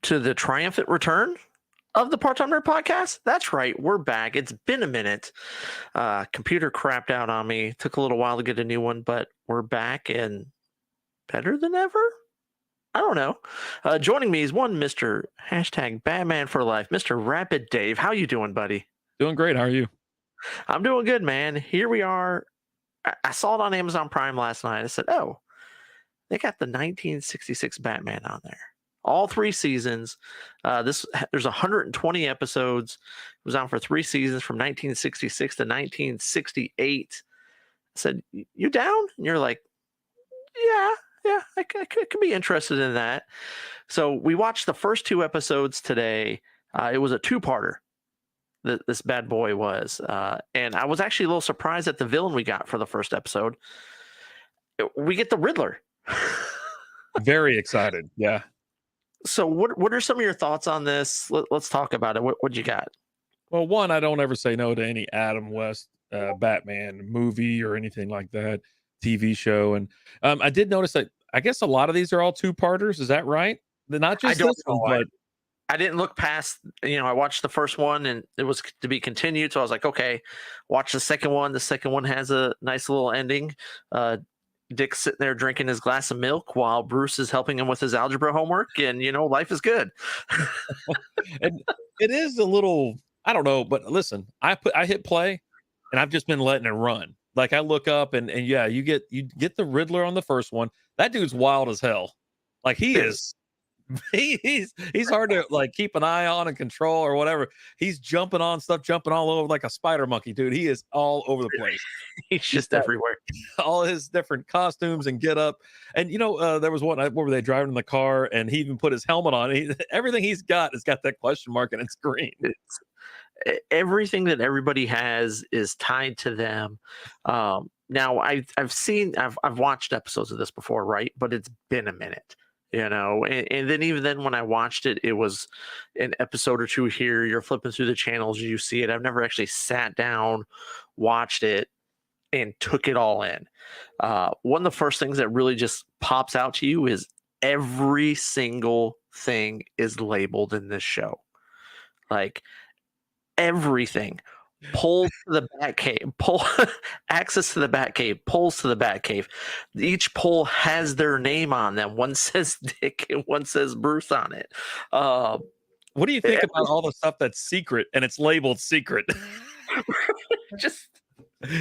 To the triumphant return of the Part Time Nerd Podcast. That's right, we're back. It's been a minute. Computer crapped out on me. Took a little while to get a new one, but we're back and better than ever. I don't know. Joining me is one Mr. Hashtag Batman for Life, Mr. Rapid Dave. How you doing, buddy? Doing great. How are you? I'm doing good, man. Here we are. I saw it on Amazon Prime last night. I said, "Oh, they got the 1966 Batman on there." All 3 seasons. There's 120 episodes. It was on for 3 seasons from 1966 to 1968. I said, "You down?" And you're like, "Yeah, I could be interested in that." So we watched the first 2 episodes today. It was a 2-parter. This bad boy was, and I was actually a little surprised at the villain we got for the first episode. We get the Riddler. Very excited. Yeah. So what are some of your thoughts on this? Let's talk about it. What you got? Well, one, I don't ever say no to any Adam West Batman movie or anything like that, TV show. And I did notice that I guess a lot of these are all 2-parters. Is that right? Not I just don't this one, know. but I didn't look past, I watched the first one and it was to be continued. So I was like, okay, watch the second one. The second one has a nice little ending. Dick's sitting there drinking his glass of milk while Bruce is helping him with his algebra homework, and life is good. and it is a little, I don't know, but listen, I hit play and I've just been letting it run. Like I look up and yeah, you get the Riddler on the first one. That dude's wild as hell. Like he is he's hard to like keep an eye on and control or whatever. He's jumping on stuff, jumping all over like a spider monkey, dude. He is all over the place. He's just everywhere. All his different costumes and get up. And there was one. What were they driving in the car? And he even put his helmet on. Everything he's got has got that question mark and it's green. Everything that everybody has is tied to them. Now I've watched episodes of this before, right? But it's been a minute. And then even then when I watched it, it was an episode or 2 here. You're flipping through the channels, you see it. I've never actually sat down, watched it, and took it all in. One of the first things that really just pops out to you is every single thing is labeled in this show. Like everything. Pulls to the Batcave, access to the Batcave, pulls to the Batcave. Each pole has their name on them. One says Dick and one says Bruce on it. What do you think about all the stuff that's secret and it's labeled secret? Just, I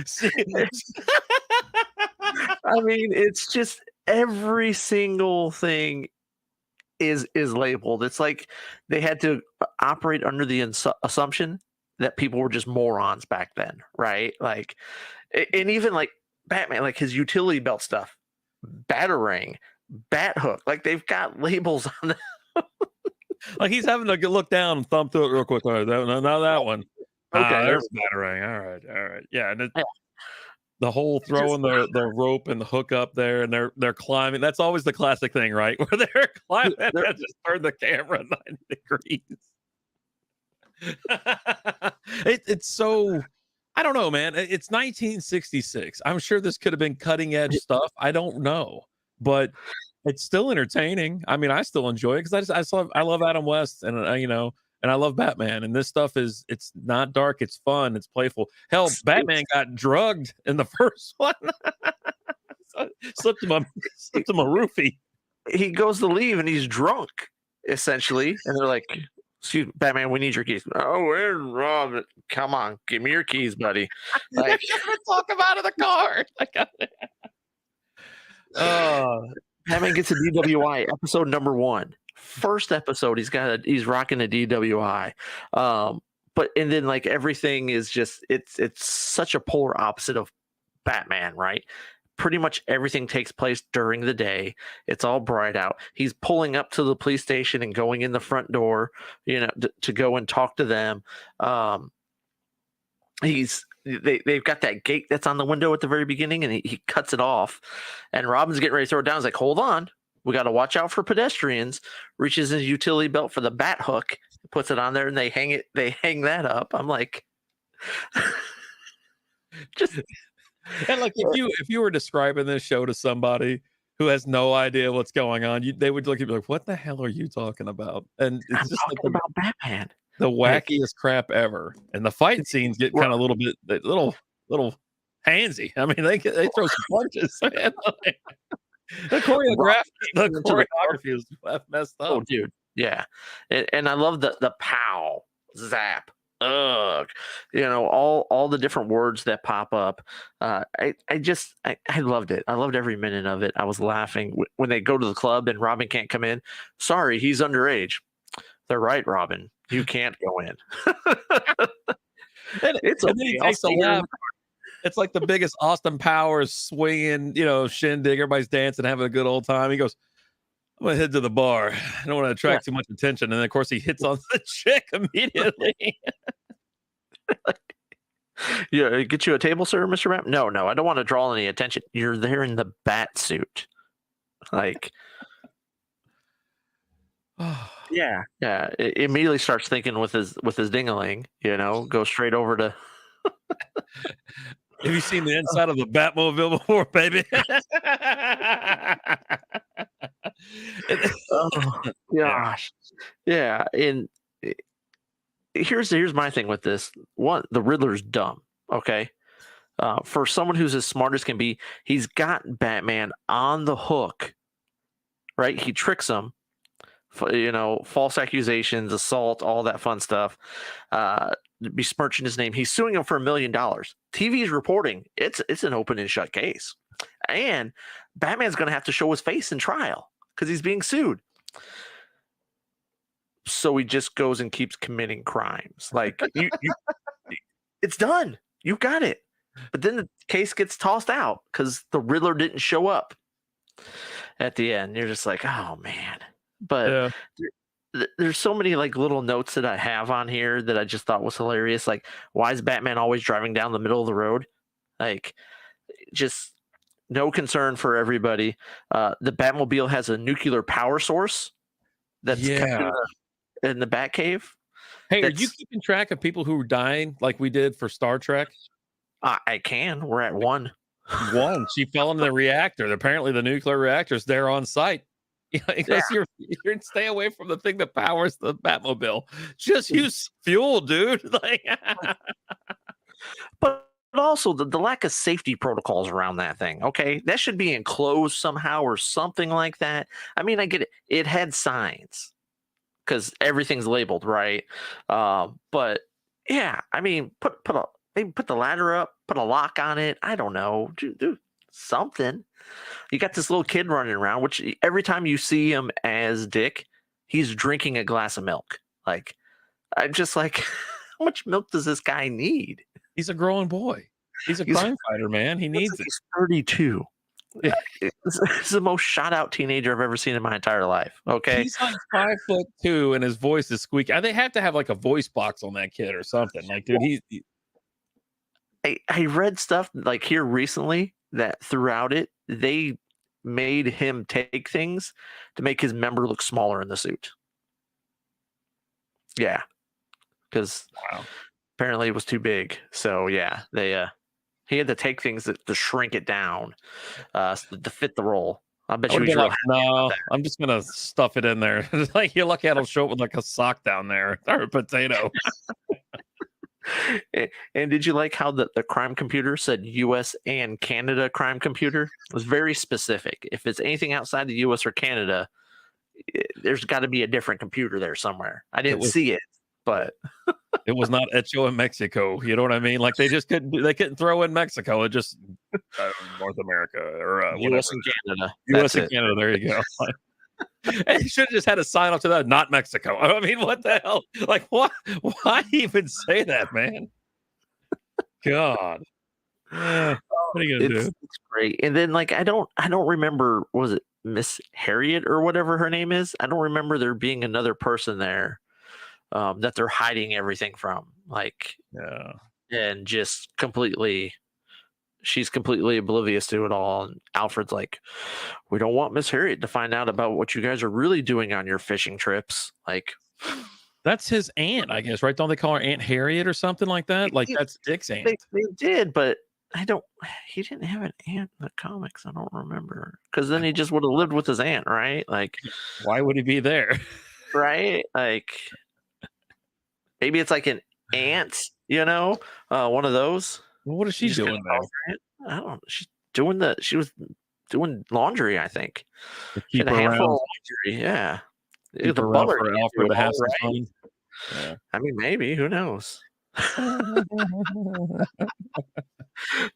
mean, it's just every single thing is labeled. It's like they had to operate under the assumption that people were just morons back then, right? Like, and even like Batman, like his utility belt stuff, Batarang, Bat Hook, like they've got labels on them. Like he's having to look down and thumb through it real quick. Now that one. Okay, there's Batarang. All right. Yeah, and the whole throwing the rope and the hook up there, and they're climbing. That's always the classic thing, right? Where they're climbing and just turn the camera 90 degrees. It's so, I don't know, man. It's 1966. I'm sure this could have been cutting edge stuff. I don't know, but it's still entertaining. I mean, I still enjoy it because I love Adam West, and and I love Batman. And this stuff it's not dark. It's fun. It's playful. Hell, Batman got drugged in the first one. slipped him a roofie. He goes to leave and he's drunk, essentially, and they're like, "Excuse me, Batman, we need your keys." "Oh, where's Rob? Come on, give me your keys, buddy." Like, talk about in the car. Batman gets a DWI, episode number 1. First episode, he's rocking a DWI. But then like everything is just it's such a polar opposite of Batman, right? Pretty much everything takes place during the day. It's all bright out. He's pulling up to the police station and going in the front door, to go and talk to them. They've got that gate that's on the window at the very beginning, and he cuts it off. And Robin's getting ready to throw it down. He's like, "Hold on, we got to watch out for pedestrians." Reaches his utility belt for the bat hook, puts it on there, and they hang that up. I'm like, just and like if you were describing this show to somebody, who has no idea what's going on, they would look at me like, "What the hell are you talking about?" And it's I'm just like talking about Batman. the Like, wackiest crap ever. And the fight scenes get right. kind of a little bit little handsy. I mean, they throw some punches, man. The choreography is messed Oh, up. dude, yeah, and I love the pow, zap, ugh, all the different words that pop up. I loved it. I loved every minute of it. I was laughing when they go to the club and Robin can't come in. Sorry, he's underage. They're right, Robin. You can't go in. It's And then he okay. I'll takes a stay here. lap. It's like the biggest Austin Powers swinging, shindig. Everybody's dancing, having a good old time. He goes, "I'm gonna head to the bar. I don't want to attract too much attention." And then, of course, he hits on the chick immediately. Yeah, get you a table, sir, Mr. Bat? No, no, I don't want to draw any attention. You're there in the bat suit. Like, yeah, yeah. It immediately starts thinking with his dingaling, go straight over to Have you seen the inside of the Batmobile before, baby? oh gosh. Yeah, and here's my thing with this. One, the Riddler's dumb, okay? For someone who's as smart as can be, he's got Batman on the hook, right? He tricks him, false accusations, assault, all that fun stuff, besmirching his name. He's suing him for $1 million. TV's reporting it's an open and shut case, and Batman's going to have to show his face in trial because he's being sued. So he just goes and keeps committing crimes. Like, it's done. You got it. But then the case gets tossed out because the Riddler didn't show up at the end. You're just like, oh man. But there's so many like little notes that I have on here that I just thought was hilarious. Like, why is Batman always driving down the middle of the road? Like, just no concern for everybody. The Batmobile has a nuclear power source that's kept in the Batcave. Hey, are you keeping track of people who are dying like we did for Star Trek? I can. We're at one. She fell into the reactor. Apparently, the nuclear reactor's there on site. You're stay away from the thing that powers the Batmobile. Just use fuel, dude. But also the lack of safety protocols around that thing. Okay, that should be enclosed somehow or something like that. I mean, I get it. It had signs because everything's labeled, right? But yeah, I mean, maybe put the ladder up, put a lock on it. I don't know, do something. You got this little kid running around, which every time you see him as Dick, he's drinking a glass of milk. Like, I'm just like, how much milk does this guy need? He's a growing boy. He's a crime fighter, man. He needs it. He's 32. This is the most shot out teenager I've ever seen in my entire life. Okay, he's like 5'2" and his voice is squeaky. They have to have like a voice box on that kid or something. Like, dude, I read stuff like here recently that throughout it they made him take things to make his member look smaller in the suit. Yeah, because apparently it was too big. So yeah, he had to take things to shrink it down to fit the role. I bet you he's real. No, I'm just gonna stuff it in there. Like, you're lucky I don't show it with like a sock down there or a potato. And did you like how the crime computer said U.S. and Canada crime computer? It was very specific. If it's anything outside the U.S. or Canada, there's got to be a different computer there somewhere. I didn't see it, but it was not Echo in Mexico. You know what I mean? Like, they couldn't throw in Mexico. It just North America or U.S. and Canada. U.S. and Canada. There you go. And you should have just had a sign up to that, not Mexico. I mean, what the hell? Like, what? Why even say that, man? God. What are you gonna do? It's great. And then, like, I don't remember, was it Miss Harriet or whatever her name is? I don't remember there being another person there that they're hiding everything from. Like, and just she's completely oblivious to it all. And Alfred's like, we don't want Miss Harriet to find out about what you guys are really doing on your fishing trips. Like, that's his aunt, I guess, right? Don't they call her Aunt Harriet or something like that? Like, that's Dick's aunt. They did, but I don't. He didn't have an aunt in the comics. I don't remember because then he just would have lived with his aunt, right? Like, Why would he be there? right? Like maybe it's like an aunt, one of those. What is You she just kinda doing calls there? her aunt. I don't know. She was doing laundry, I think. To She keep had a her handful around, of laundry. Yeah, keep the her around butler for can't do Alfred it to have all, some right? fun. Yeah. I mean, maybe. Who knows?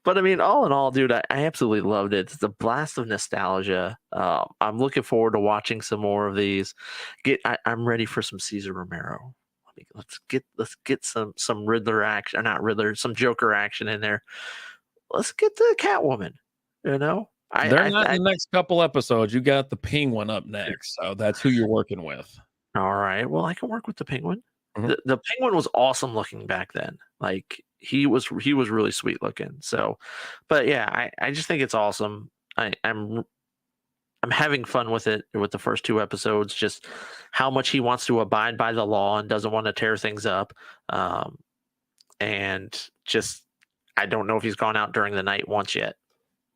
But I mean, all in all, dude, I absolutely loved it. It's a blast of nostalgia. I'm looking forward to watching some more of these. I'm ready for some Caesar Romero. Let's get some Riddler action, or not Riddler, some Joker action in there. Let's get the Catwoman. You know, They're not in the next couple episodes. You got the Penguin up next, so that's who you're working with. all right. Well, I can work with the Penguin. Mhm. The Penguin was awesome looking back then. Like he was really sweet looking. So, but yeah, I just think it's awesome. I'm having fun with it with the first two episodes. Just how much he wants to abide by the law and doesn't want to tear things up. Um, and just I don't know if he's gone out during the night once yet.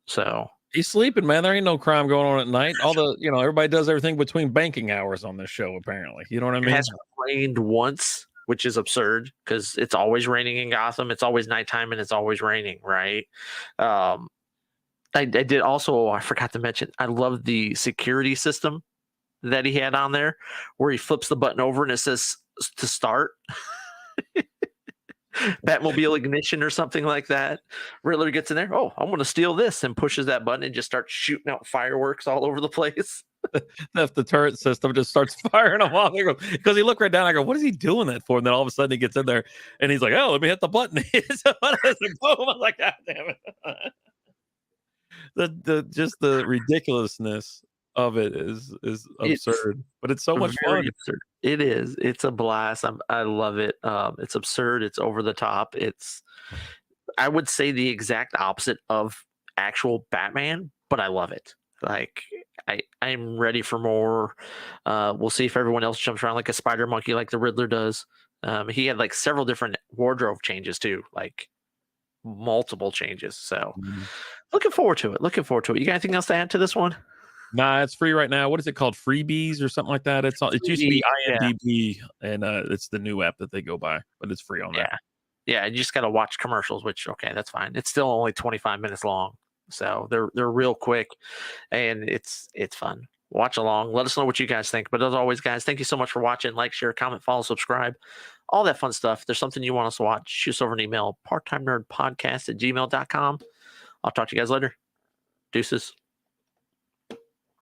So He's sleeping, man. There ain't no crime going on at night. All the, everybody does everything between banking hours on this show, apparently. You know what I it mean? hasn't rained once, which is absurd because it's always raining in Gotham. It's always nighttime and it's always raining, right? Um, I did also. I forgot to mention. I love the security system that he had on there, where he flips the button over and it says to start. Batmobile ignition or something like that. Riddler gets in there. Oh, I'm going to steal this, and pushes that button and just starts shooting out fireworks all over the place. If the turret system just starts firing them off, because he looked right down. I go, "What is he doing that for?" And then all of a sudden he gets in there and he's like, "Oh, let me hit the button." So boom! I was like, "God damn it!" The ridiculousness of it is It's absurd, but it's so much very fun. absurd. It is. It's a blast. I love it. It's absurd. It's over the top. I would say the exact opposite of actual Batman, but I love it. Like I'm ready for more. We'll see if everyone else jumps around like a spider monkey, like the Riddler does. He had like several different wardrobe changes too, like multiple changes. So Mhm. looking forward to it. Looking forward to it. You got anything else to add to this one? Nah, it's free right now. What is it called? Freebies or something like that? It used to be Yeah, IMDb, and it's the new app that they go by, but it's free on there. yeah, yeah. You just got to watch commercials, which okay, that's fine. It's still only 25 minutes long, so they're real quick, and it's fun. Watch along. Let us know what you guys think. But as always, guys, thank you so much for watching. Like, share, comment, follow, subscribe, all that fun stuff. If there's something you want us to watch, shoot us over an email, parttimenerdpodcast@gmail.com. I'll talk to you guys later. Deuces.